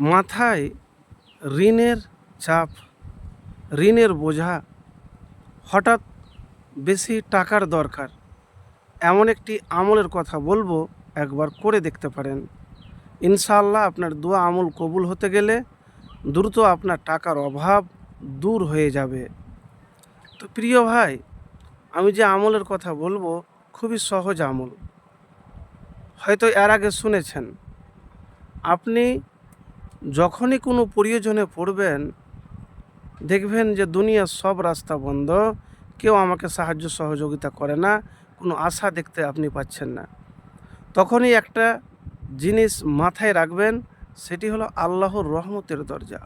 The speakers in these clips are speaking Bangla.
মাথায় ঋণের চাপ, ঋণের বোঝা, হঠাৎ বেশি টাকার দরকার, এমন একটি আমলের কথা বলবো, একবার করে দেখতে পারেন। ইনশাআল্লাহ আপনার দোয়া আমল কবুল হতে গেলে দ্রুত আপনার টাকার অভাব দূর হয়ে যাবে। তো প্রিয় ভাই, আমি যে আমলের কথা বলবো খুবই সহজ আমল, হয়তো এর আগে শুনেছেন। আপনি যখনই কোনো প্রয়োজনে পড়বেন, দেখবেন যে দুনিয়ার সব রাস্তা বন্ধ, কেউ আমাকে সাহায্য সহযোগিতা করে না, কোনো আশা দেখতে আপনি পাচ্ছেন না। তখনই একটা জিনিস মাথায় রাখবেন, সেটি হলো আল্লাহর রহমতের দরজা।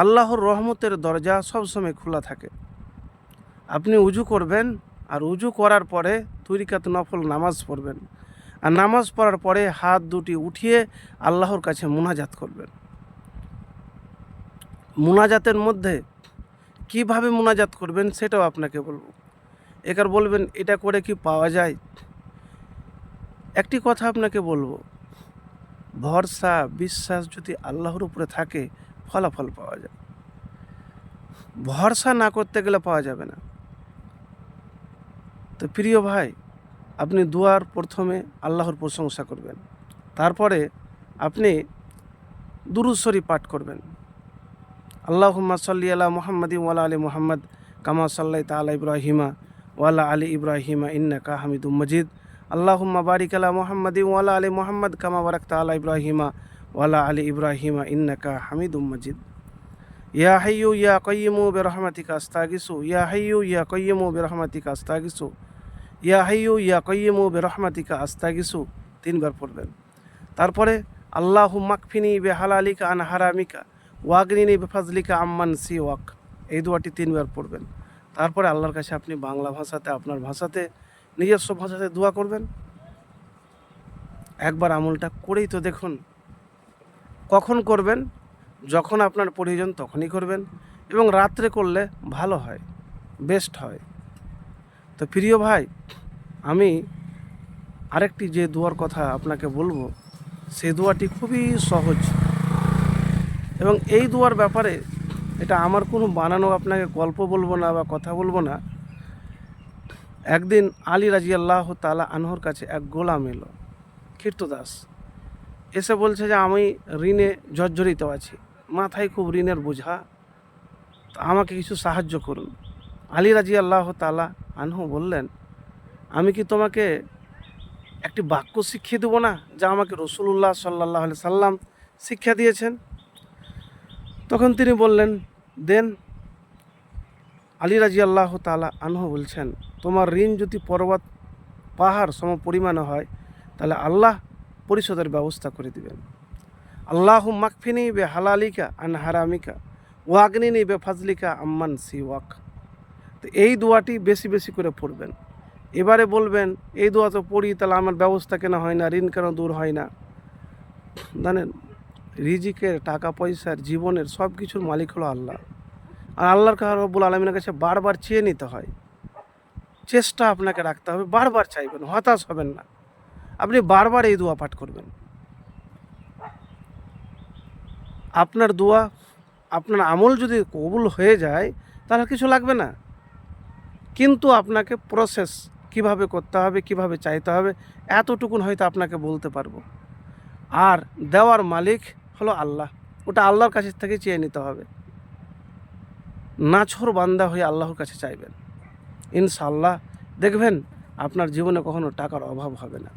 আল্লাহর রহমতের দরজা সবসময় খোলা থাকে। আপনি উজু করবেন, আর উজু করার পরে 2 রাকাত নফল নামাজ পড়বেন, আর নামাজ পড়ার পরে হাত দুটি উঠিয়ে আল্লাহর কাছে মুনাজাত করবেন। মুনাজাতের মধ্যে কিভাবে মুনাজাত করবেন সেটাও আপনাকে বলবো। এবার বলবেন এটা করে কি পাওয়া যায়? একটি কথা আপনাকে বলবো, ভরসা বিশ্বাস যদি আল্লাহর উপরে থাকে, ফলাফল পাওয়া যায়। ভরসা না করতে গেলে পাওয়া যাবে না। তো প্রিয় ভাই, আপনি দুয়ার প্রথমে আল্লাহর প্রশংসা করবেন, তারপরে আপনি দুরূদ শরীফ পাঠ করবেন। আল্লাহুম্মা সাল্লি আলা মুহাম্মাদিন ওয়া আলা আলি মুহাম্মাদ কামা সাল্লাইতা আলা ইব্রাহিমা ওয়া আলা আলি ইব্রাহিমা ইন্নাকা হামিদুম মাজিদ। আল্লাহুম্মা বারিক আলা মুহাম্মাদিন ওয়া আলা আলি মুহাম্মাদ কামা বারাকতা আলা ইব্রাহিমা ওয়া আলা আলি ইব্রাহিমা ইন্নাকা হামিদুম মাজিদ। ইয়া হাইয়্যু ইয়া কাইয়্যুমু বিরহমাতিকা আস্তাগিসু, ইয়া হাইয়্যু ইয়া কাইয়্যুমু বিরহমাতিকা আস্তাগিসু, ইয়া হাইয়্যু ইয়া কাইয়্যুমু বিরহমাতিকা আস্তাগিসু 3 বার পড়বেন। তারপরে আল্লাহুম্মা কফিনি বিহালালিকা আন হারামিকা ওয়াগনিনি বিফাজলিকা আম্মান সিওয়াক, এই দোয়াটি 3 বার পড়বেন। তারপরে আল্লাহর কাছে আপনি বাংলা ভাষাতে, আপনার ভাষাতে, নিজস্ব ভাষাতে দোয়া করবেন। একবার আমলটা করেই তো দেখুন। কখন করবেন? যখন আপনার প্রয়োজন তখনই করবেন, এবং রাত্রে করলে ভালো হয়, বেস্ট হয়। তো প্রিয় ভাই, আমি আরেকটি যে দোয়ার কথা আপনাকে বলবো, সেই দোয়াটি খুবই সহজ, এবং এই দোয়ার ব্যাপারে এটা আমার কোনো বানানো আপনাকে গল্প বলবো না বা কথা বলবো না। একদিন আলী রাদিয়াল্লাহু তাআলা আনহুর কাছে এক গোলাম এলো, কীর্তদাস, এসে বলছে যে আমি ঋণে জর্জরিত আছি, মাথায় খুব ঋণের বোঝা, তো আমাকে কিছু সাহায্য করুন। আলী রাদিয়াল্লাহু তাআলা আনহু বললেন, আমি কি তোমাকে একটি বাক্য শিখিয়ে দেবো না, যা আমাকে রাসূলুল্লাহ সাল্লাল্লাহু আলাইহি সাল্লাম শিক্ষা দিয়েছেন? তখন তিনি বললেন, দেন। আলী রাদিয়াল্লাহু তাআলা আনহু বলছেন, তোমার ঋণ যদি পর্বত পাহাড় সম পরিমাণে হয়, তাহলে আল্লাহ পরিশোধের ব্যবস্থা করে দিবেন। আল্লাহুম্মা কফিনি বিহালালিকা আন হারামিকা ওয়াগনিনি বিফাজলিকা আম্মান সিওয়াক। তো এই দোয়াটি বেশি বেশি করে পড়বেন। এবারে বলবেন, এই দোয়া তো পড়ি, তাহলে আমার ব্যবস্থা কেন হয় না, ঋণ কেন দূর হয় না? জানেন, রিজিকের, টাকা পয়সার, জীবনের সব কিছুর মালিক হলো আল্লাহ। আর আল্লাহর রব্বুল আলামিনের কাছে বারবার চেয়ে নিতে হয়। চেষ্টা আপনাকে রাখতে হবে, বারবার চাইবেন, হতাশ হবেন না। আপনি বারবার এই দোয়া পাঠ করবেন। আপনার দোয়া, আপনার আমল যদি কবুল হয়ে যায়, তাহলে কিছু লাগবে না। কিন্তু আপনাকে প্রসেস কিভাবে করতে হবে, কিভাবে চাইতে হবে, এতটুকুন হয়তো আপনাকে বলতে পারবো। আর দেওয়ার মালিক হলো আল্লাহ, ওটা আল্লাহর কাছ থেকে চেয়ে নিতে হবে। নাছোড় বান্দা হয়ে আল্লাহর কাছে চাইবেন, ইনশাআল্লাহ দেখবেন আপনার জীবনে কখনো টাকার অভাব হবে না।